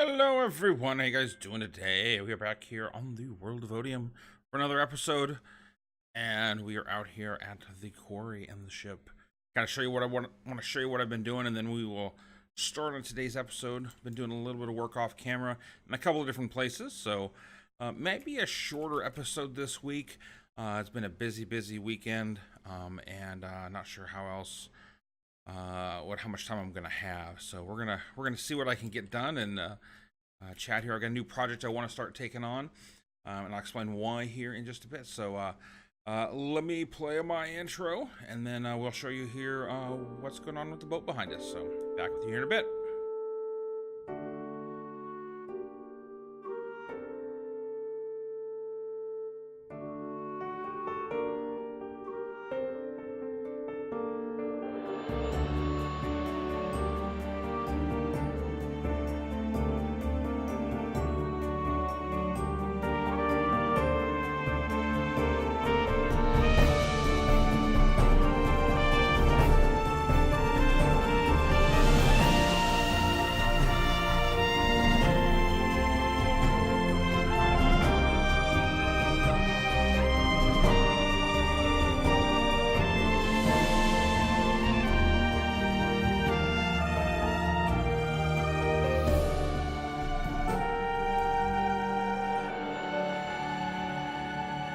Hello everyone, how you guys doing today? We are back here on the World of Otium for another episode, and we are out here at the quarry and the ship. Gotta show you what I want to show you what I've been doing, and then we will start on today's episode. Been doing a little bit of work off camera in a couple of different places, so maybe a shorter episode this week. It's been a busy weekend, and not sure how else. How much time I'm gonna have. So we're gonna see what I can get done and chat here. I got a new project I want to start taking on, and I'll explain why here in just a bit. So let me play my intro, and then we'll show you here what's going on with the boat behind us. So back with you here in a bit.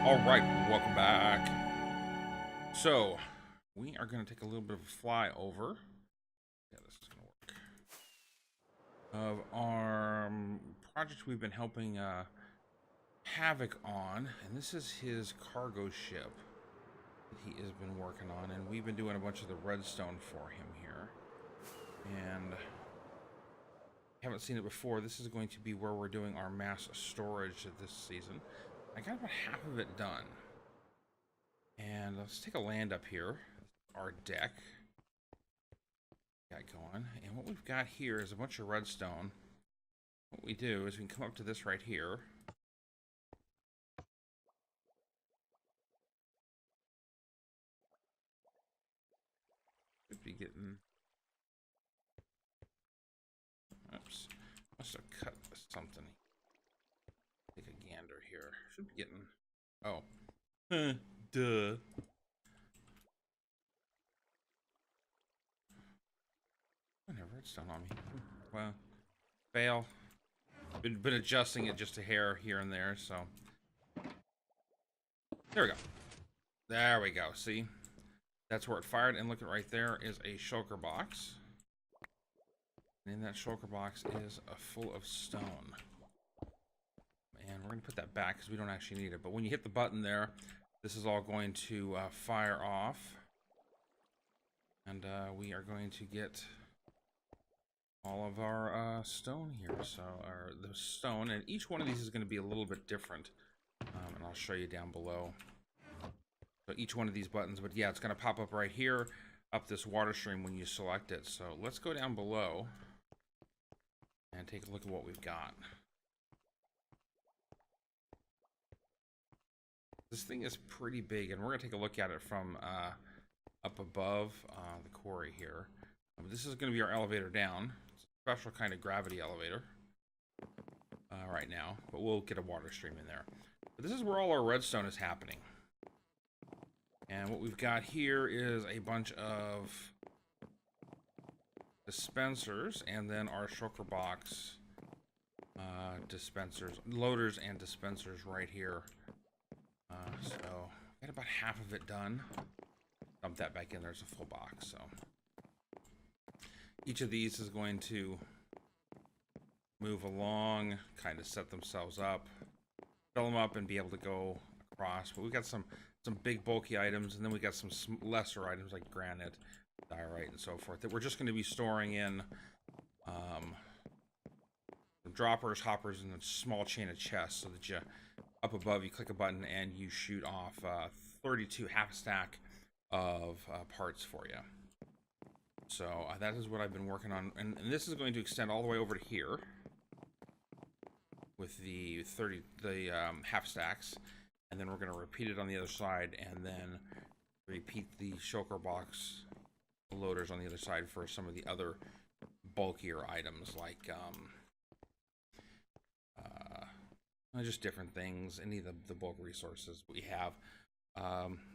Alright, welcome back. So, we are going to take a little bit of a flyover. Yeah, this is going to work. Of our project we've been helping Havoc on. And this is his cargo ship that he has been working on. And we've been doing a bunch of the redstone for him here. And haven't seen it before. This is going to be where we're doing our mass storage this season. I got about half of it done. And let's take a land up here. Our deck. Got going. And what we've got here is a bunch of redstone. What we do is we can come up to this right here. Should be getting... Oops. Must have cut something. Take a gander here. Should be getting... Oh. Duh. I never redstone on me. Well, fail. Been adjusting it just a hair here and there, so... There we go. There we go, see? That's where it fired, and look at right there is a shulker box. And in that shulker box is full of stone. And we're going to put that back because we don't actually need it. But when you hit the button there, this is all going to fire off. And we are going to get all of our stone here. So the stone, and each one of these is going to be a little bit different. And I'll show you down below. So each one of these buttons, but yeah, it's going to pop up right here, up this water stream when you select it. So let's go down below and take a look at what we've got. This thing is pretty big, and we're going to take a look at it from up above the quarry here. This is going to be our elevator down. It's a special kind of gravity elevator right now, but we'll get a water stream in there. But this is where all our redstone is happening. And what we've got here is a bunch of dispensers, and then our shulker box dispensers, loaders and dispensers right here. So got about half of it done. Dump that back in. There's a full box. So each of these is going to move along, kind of set themselves up, fill them up, and be able to go across. But we got some big bulky items, and then we got some lesser items like granite, diorite, and so forth that we're just going to be storing in droppers, hoppers, and a small chain of chests, so that you up above you click a button and you shoot off 32 half stack of parts for you. So that is what I've been working on, and this is going to extend all the way over to here with the half stacks, and then we're going to repeat it on the other side, and then repeat the shulker box loaders on the other side for some of the other bulkier items like just different things, any of the bulk resources we have.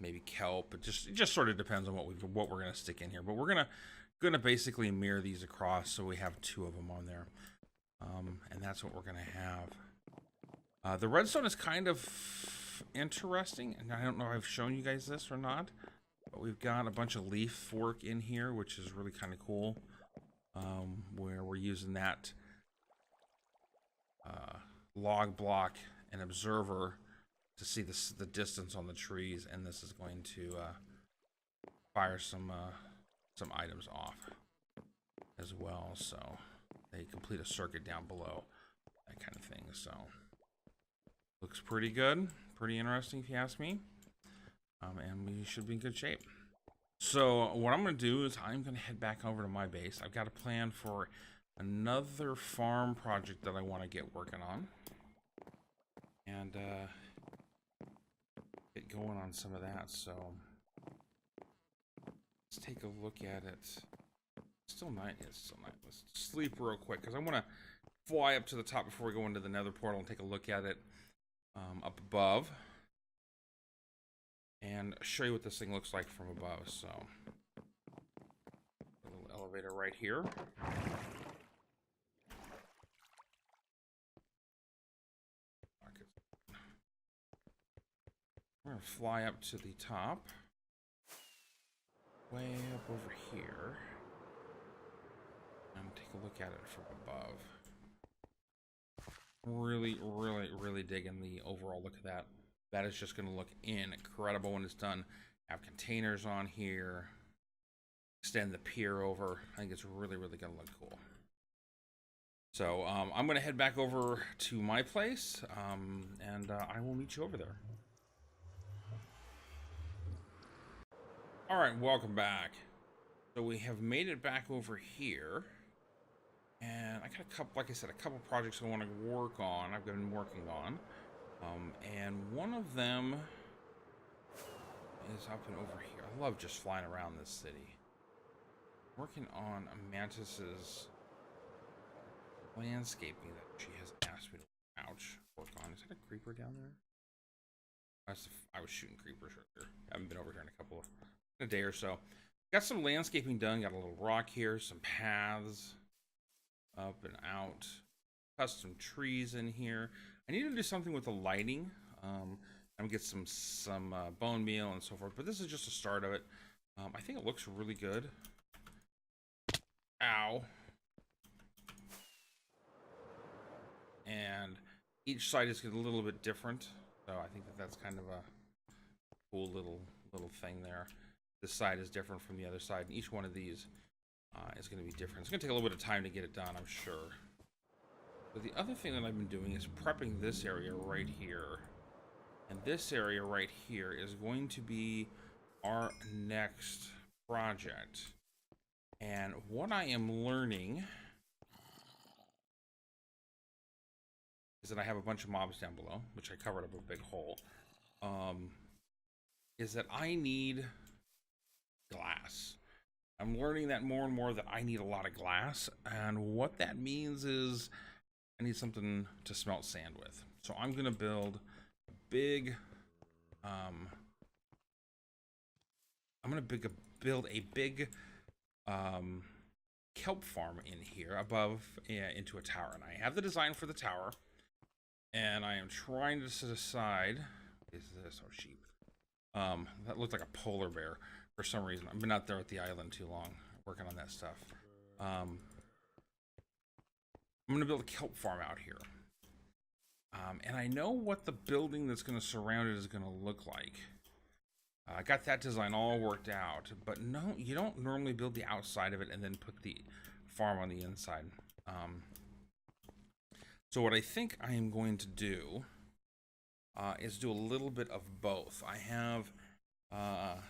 Maybe kelp. It just sort of depends on what we're gonna stick in here. But we're gonna basically mirror these across, so we have 2 of them on there, and that's what we're gonna have. The redstone is kind of interesting, and I don't know if I've shown you guys this or not, but we've got a bunch of leaf work in here, which is really kind of cool, where we're using that log block and observer to see the distance on the trees, and this is going to fire some items off as well, so they complete a circuit down below, that kind of thing. So looks pretty good, pretty interesting if you ask me, and we should be in good shape. So what I'm going to do is I'm going to head back over to my base. I've got a plan for another farm project that I want to get working on, and get going on some of that. So let's take a look at it. Still night. It's still night. Let's sleep real quick because I want to fly up to the top before we go into the nether portal and take a look at it up above and show you what this thing looks like from above. So a little elevator right here. We're gonna fly up to the top, way up over here, and take a look at it from above. Really digging the overall look of that. That is just gonna look incredible when it's done. Have containers on here, extend the pier over. I think it's really gonna look cool. So I'm gonna head back over to my place, and I will meet you over there. All right, welcome back. So we have made it back over here, and I got a couple, like I said, a couple projects I want to work on. I've been working on, and one of them is up and over here. I love just flying around this city. Working on Mantis's landscaping that she has asked me to work on. Is that a creeper down there? I was shooting creepers earlier. I haven't been over here in a day or so. Got some landscaping done. Got a little rock here, some paths up and out, custom trees in here. I need to do something with the lighting. I'm gonna get some bone meal and so forth, but this is just a start of it. I think it looks really good. Ow. And each side is a little bit different, so I think that's kind of a cool little thing there. This side is different from the other side, and each one of these is going to be different. It's going to take a little bit of time to get it done, I'm sure. But the other thing that I've been doing is prepping this area right here. And this area right here is going to be our next project. And what I am learning is that I have a bunch of mobs down below, which I covered up a big hole. Is that I need glass. I'm learning that more and more, that I need a lot of glass, and what that means is I need something to smelt sand with. So I'm gonna build a big build a big kelp farm in here above into a tower, and I have the design for the tower, and I am trying to decide, is this our sheep? That looked like a polar bear for some reason. I've been out there at the island too long working on that stuff. I'm gonna build a kelp farm out here. And I know what the building that's gonna surround it is gonna look like. I got that design all worked out, but no, you don't normally build the outside of it and then put the farm on the inside. So what I think I am going to do is do a little bit of both. I have an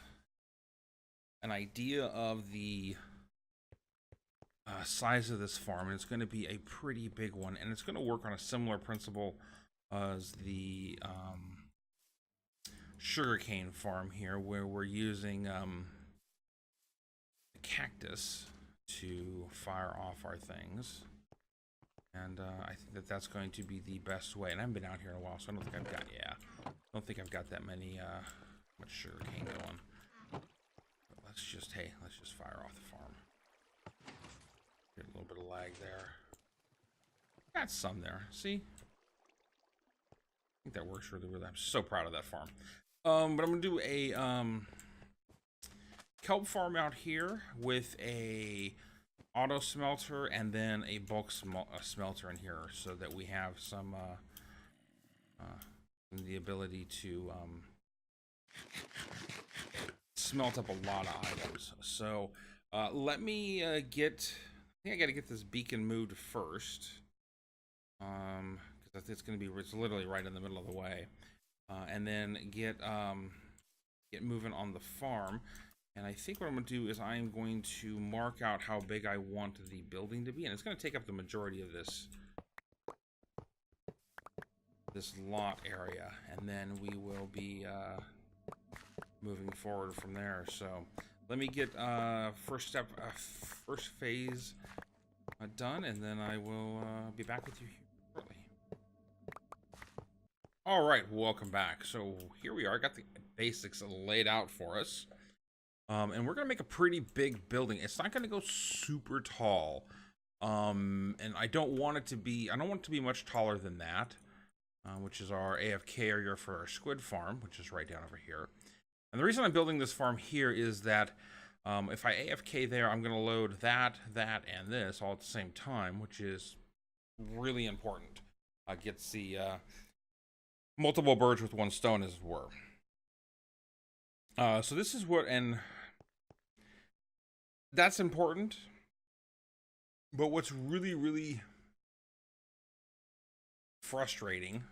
idea of the size of this farm, and it's going to be a pretty big one, and it's going to work on a similar principle as the sugarcane farm here, where we're using the cactus to fire off our things. And I think that that's going to be the best way. And I haven't been out here in a while, so I don't think I've got, don't think I've got that many, much sugar cane going. But let's just fire off the farm. Get a little bit of lag there. Got some there, see? I think that works really, really. I'm so proud of that farm. But I'm gonna do a kelp farm out here with a auto smelter and then a bulk smelter in here, so that we have some the ability to smelt up a lot of items. So let me get. I think I got to get this beacon moved first, because it's going to be. It's literally right in the middle of the way, and then get moving on the farm. And I think what I'm going to do is I'm going to mark out how big I want the building to be, and it's going to take up the majority of this lot area, and then we will be moving forward from there. So let me get first phase done, and then I will be back with you shortly. All right, welcome back. So here we are. I got the basics laid out for us. And we're gonna make a pretty big building. It's not gonna go super tall, and I don't want it to be much taller than that, which is our AFK area for our squid farm, which is right down over here. And the reason I'm building this farm here is that if I AFK there, I'm gonna load that, and this all at the same time, which is really important. Gets the multiple birds with one stone, as it were. So this is what, and that's important, but what's really, really frustrating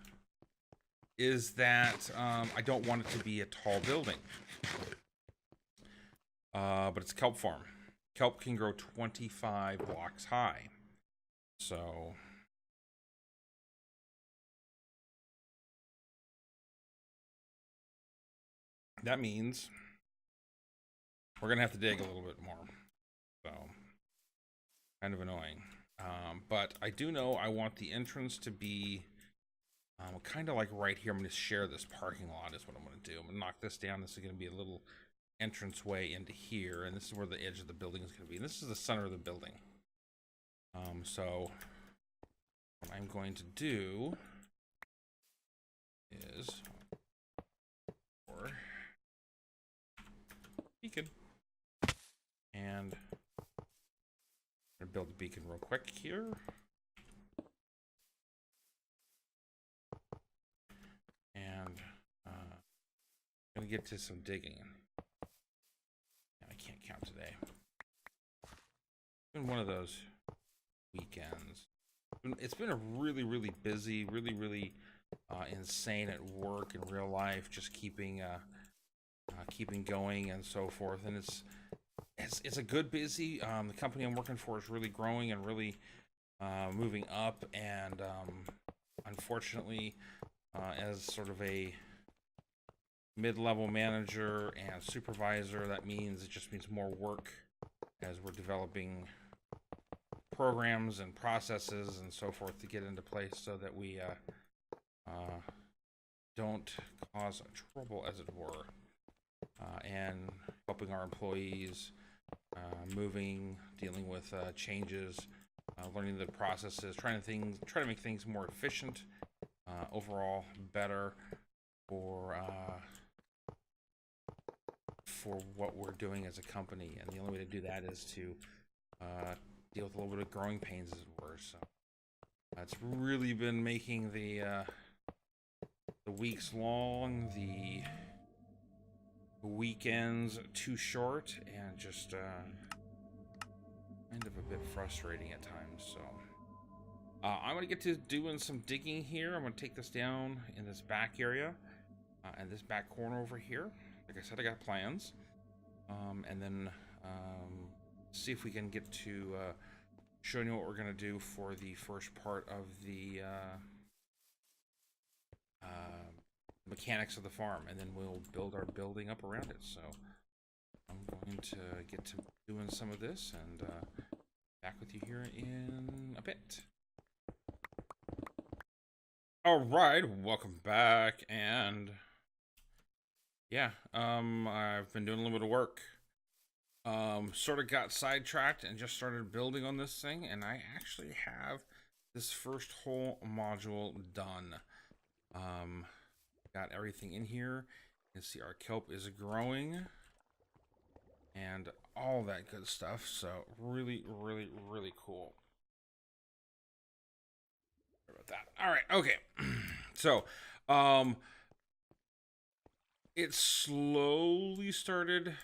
is that I don't want it to be a tall building, but it's a kelp farm. Kelp can grow 25 blocks high, so that means we're gonna have to dig a little bit more. So kind of annoying. But I do know I want the entrance to be kind of like right here. I'm gonna share this parking lot is what I'm gonna do. I'm gonna knock this down. This is gonna be a little entrance way into here, and this is where the edge of the building is gonna be. And this is the center of the building. So what I'm going to do is beacon, and I'm gonna build a beacon real quick here. And I'm gonna get to some digging. I can't count today. It's been one of those weekends. It's been a really, really busy, really insane at work and real life, just keeping going and so forth. And it's a good busy. The company I'm working for is really growing and really moving up, and unfortunately, as sort of a mid-level manager and supervisor, that means it just means more work as we're developing programs and processes and so forth to get into place, so that we don't cause trouble, as it were, and helping our employees, moving, dealing with changes, learning the processes, trying to make things more efficient, overall better for what we're doing as a company. And the only way to do that is to deal with a little bit of growing pains, as it were. So that's really been making the weeks long, the weekends too short, and just kind of a bit frustrating at times. So I'm gonna get to doing some digging here. I'm gonna take this down in this back area and this back corner over here. Like I said, I got plans, and then see if we can get to showing you what we're gonna do for the first part of the mechanics of the farm, and then we'll build our building up around it. So I'm going to get to doing some of this, and back with you here in a bit. All right, welcome back, and yeah, I've been doing a little bit of work. Sort of got sidetracked and just started building on this thing, and I actually have this first whole module done. Got everything in here. You can see our kelp is growing, and all that good stuff. So really, really, really cool. Sorry about that. All right, okay. So, it slowly started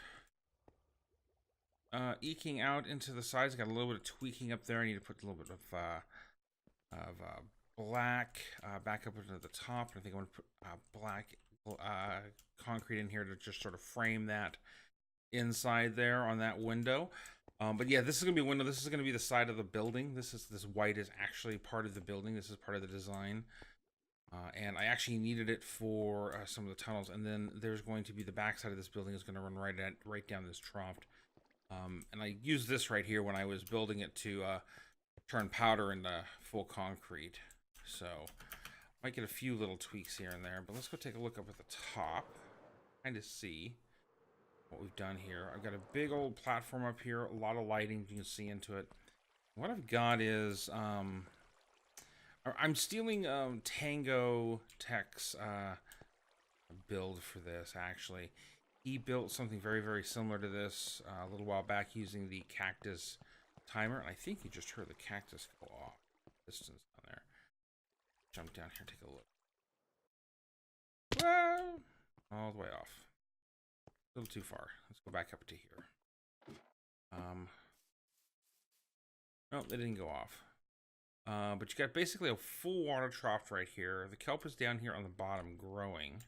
eking out into the sides. Got a little bit of tweaking up there. I need to put a little bit of black back up into the top. I think I'm going to put black concrete in here to just sort of frame that inside there on that window. But yeah, this is going to be a window. This is going to be the side of the building. This white is actually part of the building. This is part of the design. And I actually needed it for some of the tunnels. And then there's going to be the back side of this building is going to run right down this trough. And I used this right here when I was building it to turn powder into full concrete. So might get a few little tweaks here and there, but let's go take a look up at the top, kind of see what we've done here. I've got a big old platform up here, a lot of lighting you can see into it. What I've got is I'm stealing Tango Tech's build for this, actually. He built something very, very similar to this a little while back using the cactus timer. And I think you just heard the cactus go off. Distance down there. Jump down here, take a look. Well, all the way off. A little too far. Let's go back up to here. No, they didn't go off. But you got basically a full water trough right here. The kelp is down here on the bottom growing.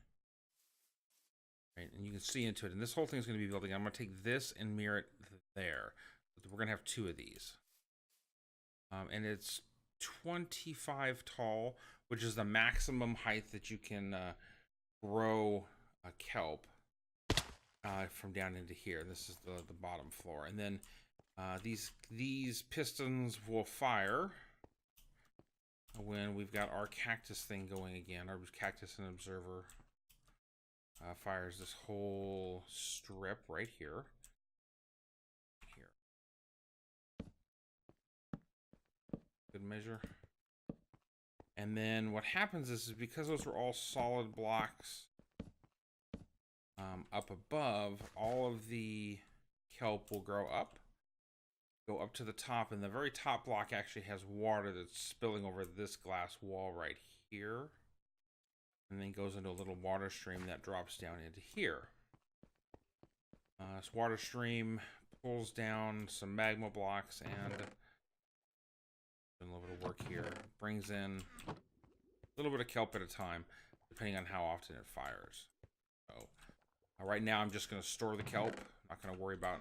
Right, and you can see into it. And this whole thing is going to be building. I'm going to take this and mirror it there. We're going to have two of these. And it's 25 tall, which is the maximum height that you can grow a kelp from down into here. This is the bottom floor. And then these pistons will fire when we've got our cactus thing going again. Our cactus and observer fires this whole strip right here. Good measure. And then what happens is because those are all solid blocks up above, all of the kelp will grow up, go up to the top, and the very top block actually has water that's spilling over this glass wall right here, and then goes into a little water stream that drops down into here. This water stream pulls down some magma blocks and a little bit of work here, brings in a little bit of kelp at a time, depending on how often it fires. So right now I'm just going to store the kelp. I'm not going to worry about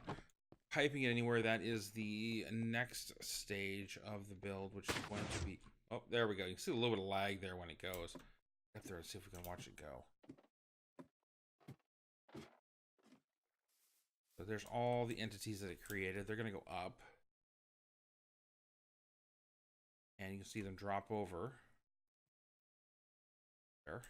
piping it anywhere. That is the next stage of the build, which is going to be, oh, there we go. You can see a little bit of lag there when it goes. Get there and see if we can watch it go. So there's all the entities that it created. They're going to go up. And you can see them drop over there.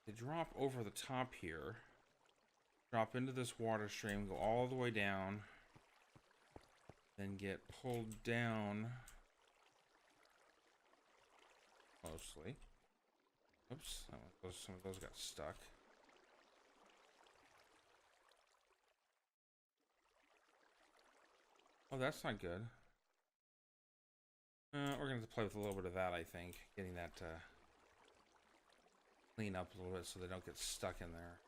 They drop over the top here, drop into this water stream, go all the way down, then get pulled down mostly. Oops, some of those got stuck. Oh, that's not good. We're going to have to play with a little bit of that, I think. Getting that clean up a little bit so they don't get stuck in there.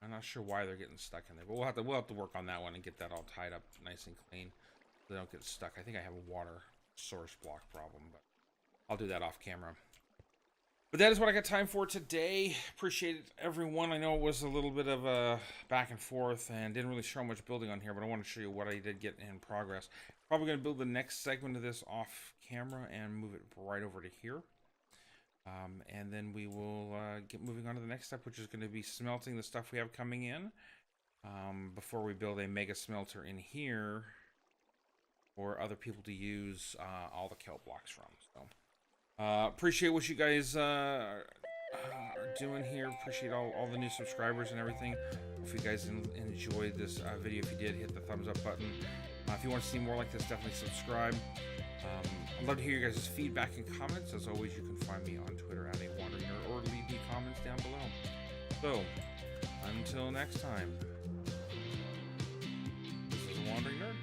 I'm not sure why they're getting stuck in there, but we'll have to work on that one and get that all tied up nice and clean so they don't get stuck. I think I have a water source block problem, but I'll do that off camera. But that is what I got time for today. Appreciate it, everyone. I know it was a little bit of a back and forth and didn't really show much building on here, but I want to show you what I did get in progress. Probably going to build the next segment of this off camera and move it right over to here. And then we will get moving on to the next step, which is going to be smelting the stuff we have coming in. before we build a mega smelter in here for other people to use all the kelp blocks from. So appreciate what you guys are doing here. Appreciate all the new subscribers and everything. If you guys enjoyed this video, if you did, hit the thumbs up button. If you want to see more like this, definitely subscribe. I'd love to hear your guys' feedback and comments. As always, you can find me on Twitter at @AWandering_Nerd, or leave me comments down below. So, until next time, this is a Wandering Nerd.